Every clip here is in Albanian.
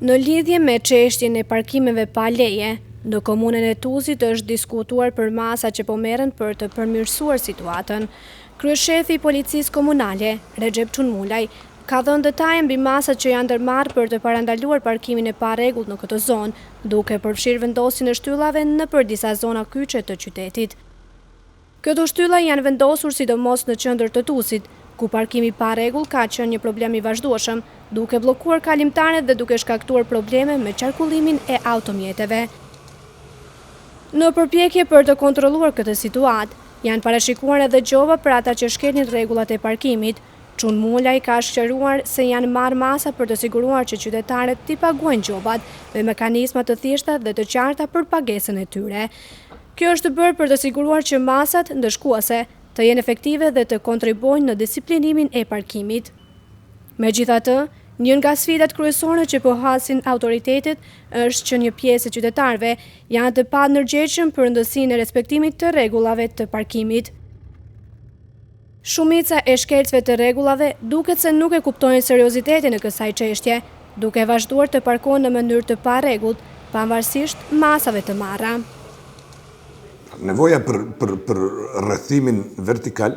Në lidhje me çështjen e parkimeve pa leje, në komunën e Tuzit është diskutuar për masa që po merren për të përmirësuar situatën. Kryeshefi i Policisë Komunale, Recep Çunmulaj, ka dhënë detaje mbi masat që janë ndërmarrë për të parandaluar parkimin e parregullt në këtë zonë, duke përfshirë vendosjen e shtyllave nëpër disa zona kyçe të qytetit. Këto shtylla janë vendosur sidomos në qendër të Tuzit, ku parkimi pa rregull ka qenë një problem i vazhdueshëm, duke bllokuar kalimtarët dhe duke shkaktuar probleme me qarkullimin e automjeteve. Në përpjekje për të kontrolluar këtë situatë, janë parashikuar edhe gjoba për ata që shkelin rregullat e parkimit. Çunmulaj ka shkruar se janë marrë masa për të siguruar që qytetarët t'i paguajnë gjobat me mekanizma të thjeshta dhe të qarta për pagesën e tyre. Kjo është bërë për të siguruar që masat ndëshkuese të jenë efektive dhe të kontribuojnë në disiplinimin e parkimit. Megjithatë, një nga sfidat kryesore që po hasin autoritetet është që një pjesë e qytetarëve janë të panërgjegjshëm për rëndësinë e respektimit të rregullave të parkimit. Shumica e shkelcëve të rregullave duket se nuk e kuptojnë seriozitetin e kësaj çështje, duke vazhduar të parkojnë në mënyrë të parregullt, pavarësisht masave të marra. Nevoja për rrethimin vertikal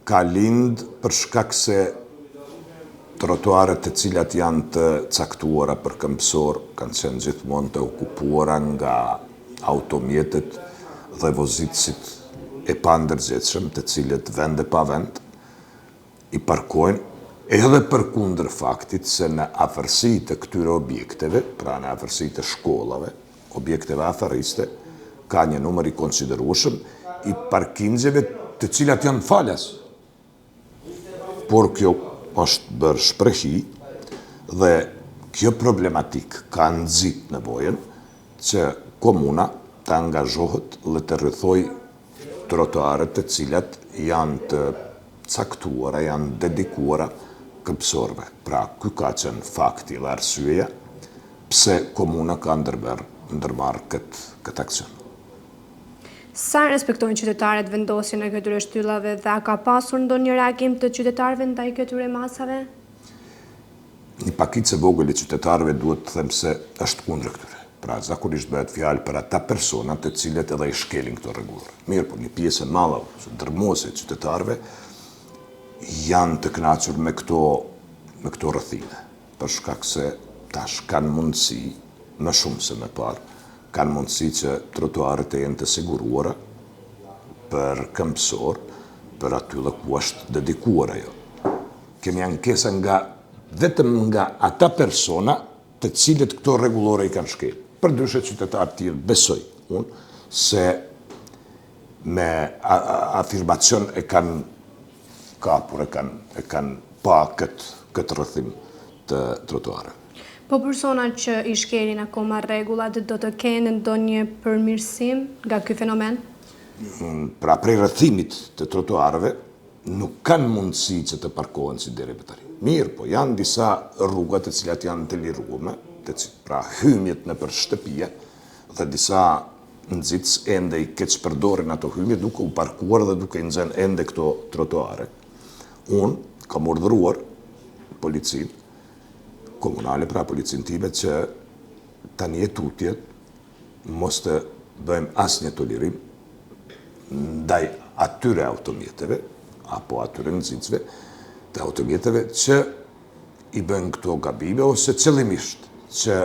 ka lind për shkak se trotuaret të cilat janë të caktuara për këmbësor kanë qenë gjithmonë të okupuara nga automjetet dhe vozitësit e pandërgjegjshëm, të cilët vend e pa vend i parkojnë edhe përkundër faktit se në afërsi të këtyre objekteve, pra në afërsi të shkollave, objekteve afariste, ka një numër i konsiderueshëm i parkingeve të cilat janë falas. Por kjo është bërë shprehi dhe kjo problematik ka nxit nevojën që komuna të angazhohet dhe të rrethojë trotuaret të cilat janë të caktuara, janë dedikuara këmbësorëve. Pra, ky ka qenë fakti dhe arsyeja pse komuna ka ndërmarrë këtë aksion. Sa respektojnë qytetarët vendosjen e këtyre shtyllave dhe a ka pasur ndonjë reagim të qytetarëve ndaj këtyre masave? Një pakicë e vogël e qytetarëve duhet të them se është kundër këtyre. Pra, zakonisht bëhet fjalë për ata persona të cilët edhe i shkelin këto rregulla. Mirë, por një pjesë e madhe, dërmuese e qytetarëve janë të kënaqur me këto rrethime, për shkak se tash kanë mundësi, më shumë se më parë, kanë mundësi që trotuaret e jenë të siguruara për këmbësor, për aty dhe ku është dedikuar ajo. Kemi ankesa vetëm nga ata persona të cilët këto rregullore i kanë shkel. Përdryshe qytetarët tjerë besoj unë se me afirmacion e kanë kapur, e kanë pa këtë rrethim të trotuareve. Po personat që i shkelin akoma rregullat do të kenë ndonjë përmirësim nga ky fenomen? Pra prej rrethimit të trotuareve nuk kanë mundësi që të parkohen si deri me tani. Mirë, po janë disa rruga të cilat janë të liruara, pra hymjet nëpër shtëpia dhe disa nxitës ende i keq përdorin ato hymje duke u parkuar dhe duke i nxenë ende këto trotuare. Unë kam urdhëruar policinë komunale, pra policinë time, që tani e tutje mos të bëjmë asnjë tolerim ndaj atyre automjeteve apo atyre nxitësve të automjeteve që i bëjnë këto gabime ose qëllimisht që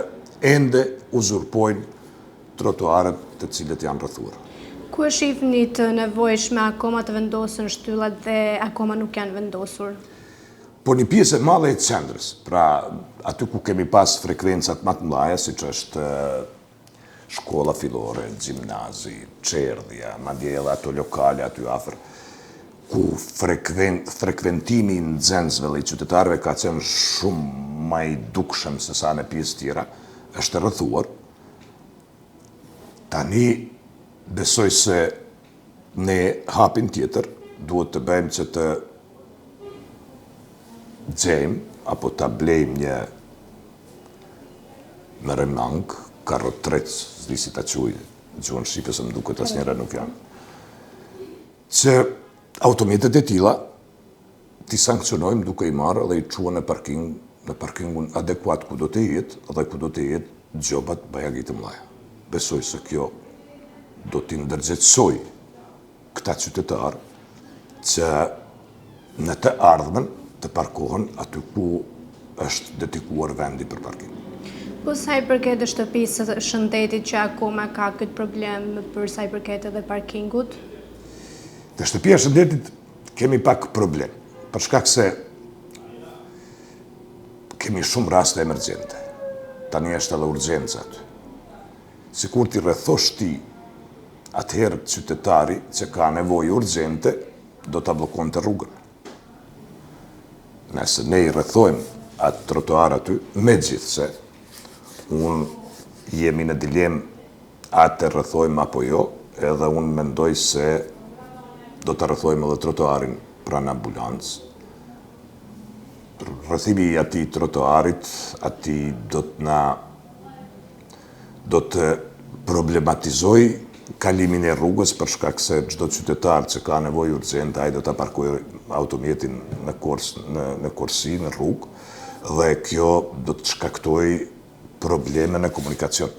ende uzurpojnë trotuaret të cilët janë rrethuar. Ku e shihni të nevojshme akoma të vendosen shtyllat dhe akoma nuk janë vendosur? Po një pjesë e madhe e qendrës, pra aty ku kemi pas frekvencat më të mëdha, siç është shkolla fillore, gjimnazi, çerdhja, madje edhe ato lokale aty afër, ku frekventimi i nxënësve dhe i qytetarëve ka qenë shumë më i dukshëm se sa në pjesë tjera, është rrethuar. Tani besoj se ne hapin tjetër duhet të bëjmë që të gjejmë apo ta blejmë një meremang, karrotrec, s'di si ta quaj, gjuhën shqipe se më duket asnjëra nuk janë, që automjetet e tilla ti sankcionojmë duke i marrë dhe i çuar në parking në parkingun adekuat ku do të jetë dhe ku do të jetë gjobat bajagi të mlaja. Besoj se kjo do t'i ndërgjegjësoj këta qytetarë që në të ardhmen të parkohen aty ku është dedikuar vendi për parkim. Po sa i përket shtëpisë së shëndetit që akoma ka këtë problem për sa i përket edhe parkingut? Te shtëpia e shëndetit kemi pak problem, për shkak se kemi shumë raste emergjente. Tani është edhe urgjenca aty. Sikur t'i rrethosh ti atëherë qytetari që ka nevojë urgjente, do t'a bllokonte rrugën. Nëse ne i rrethojmë atë trotuar aty, megjithse unë jemi në dilemë a të rrethojmë apo jo, edhe unë mendoj se do të rrethojmë edhe trotuarin pranë ambulancë. Rrethimi i atij trotuarit, atij do të problematizoj kalimin e rrugës për shkak se çdo qytetar që ka nevojë urgjente ai do ta parkojë automjetin në korsi, në rrugë, dhe kjo do të shkaktojë probleme në komunikacion.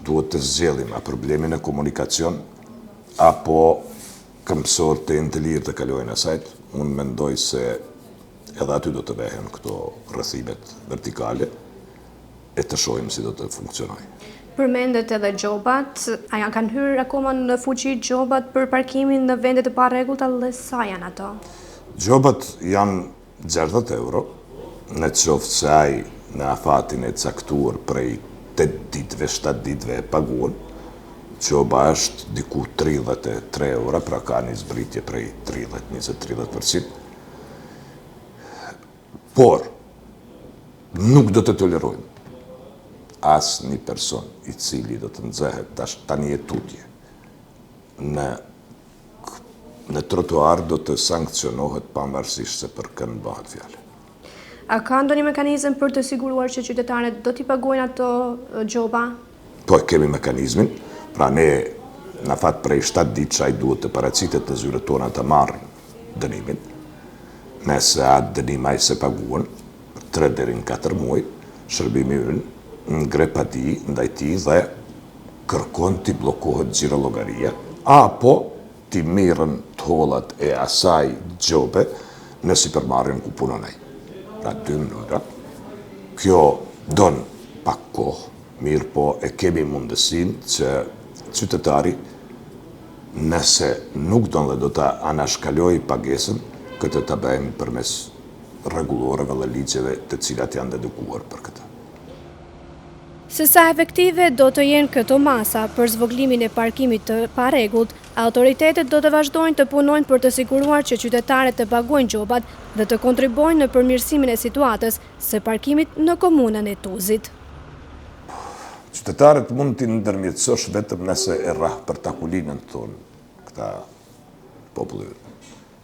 Duhet të zgjellim a problemin e komunikacion apo këmbësorët të jenë të lirë të kalojnë asajt. Unë mendoj se edhe aty do të vehen këto rrethimet vertikale e të shohim si do të funksionojë. Përmendet edhe gjobat, a janë kanë hyrë akoma në fuqi gjobat për parkimin në vendet e parregullta dhe sa janë ato? Gjobat janë 60 euro, në qoftë se ai në afatin e caktuar prej 8 ditëve, 7 ditëve e paguon, gjoba është diku 33 euro, pra ka një zbritje prej 20-30%. Por, nuk do të tolerojmë as një person i cili do të nxehet tani e tutje në trotuar do të sankcionohet pavarësisht se për kën bëhet fjalë. A ka ndonjë mekanizëm për të siguruar që qytetarët do t'i pagojnë ato gjoba? Po, kemi mekanizmin, pra ne në fat prej 7 ditë ai duhet të paraqitet të zyrët tona të marrin dënimin. Nëse atë dënim ai se paguan, 3 deri në 4 muaj, shërbimi ynë ngre pati ndaj tij dhe kërkon t'i bllokohet xhirollogaria, apo t'i mirën tollat e asaj gjobe në sipërmarrjen ku punon ai. Pra 2 mënyra. Kjo don pak kohë, mirë po e kemi mundësinë që qytetari, nëse nuk don dhe do ta anashkalojë pagesën, këtë ta bëjmë përmes rregulloreve dhe ligjeve të cilat janë dedikuar për këtë. Se sa efektive do të jenë këto masa për zvogëlimin e parkimit të parregullt, autoritetet do të vazhdojnë të punojnë për të siguruar që qytetarët të pagojnë gjobat dhe të kontribuojnë në përmirësimin e situatës së parkimit në komunën e Tuzit. Qytetarët mund t'i ndërmjetësosh vetëm nëse e rrah për takulinën tonë këta populli.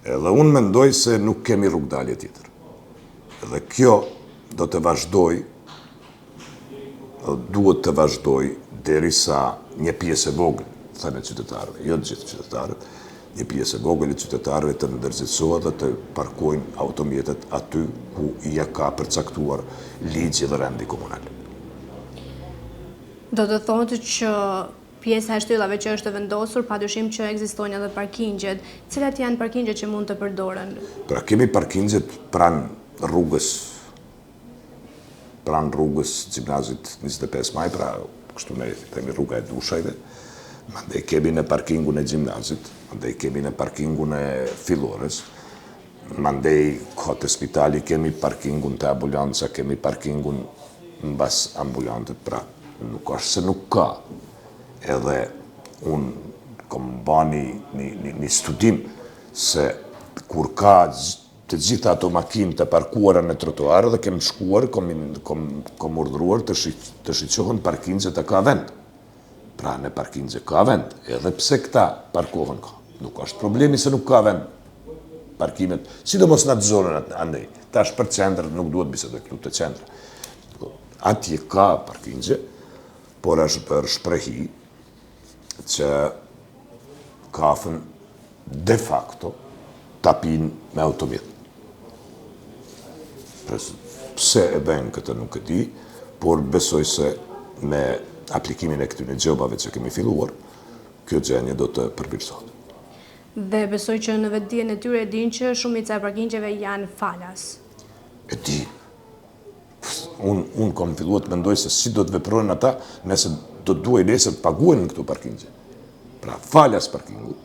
Edhe unë mendoj se nuk kemi rrugdalje tjetër. Edhe kjo do të vazhdoj, duhet të vazhdoj derisa një pjesë e vogël, thënë qytetarëve, jo të gjithë qytetarët, një pjesë e vogël e qytetarëve të ndërgjegjësohet dhe të parkojnë automjetet aty ku ja ka përcaktuar ligji dhe rendi komunal. Do të thotë që pjesa e shtyllave që është vendosur, padyshim që ekzistojnë edhe parkingjet. Cilat janë parkingjet që mund të përdoren? Pra kemi parkingjet pranë rrugës Gjimnazit 25 Maj, pra kështu ne themi rruga e Dushajve, mandej kemi në parkingun e Gjimnazit, mandej kemi në parkingun e Fillores, mandej kote spitali kemi parkingun të ambulanca, kemi parkingun mbas ambulantet, pra nuk është se nuk ka. Edhe unë kom bani një studim se kur ka të gjitha ato makinë të parkuara në trotuar dhe kem shkuar, kom urdhruar të shiqohen parkingjet e ka vend. Pra në parkingje ka vend, edhe pse këta parkohen ka. Nuk është problemi se nuk ka vend parkimet, sidomos në atë zonën andej. Tash për qendrë nuk duhet bisedoj këtu të qendrë. Atje ka parkingje, por është për shprehi që kafën de facto tapin me automjet. Pse e bëjnë këtë nuk e di, por besoj se me aplikimin e këtyre gjobave që kemi filluar, kjo gjendje do të përmirësohet. Dhe besoj që në vetdijen e tyre dinë që shumica e parkingjeve janë falas. E di. Unë kam filluar të mendoj se si do të veprojnë ata nëse do të duaj nesër të paguajnë këto parkingje. Pra falas parkingut,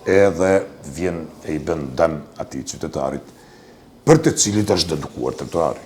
edhe vjen e i bën dëm atij qytetarit për të cilit është dedukuar trotuari.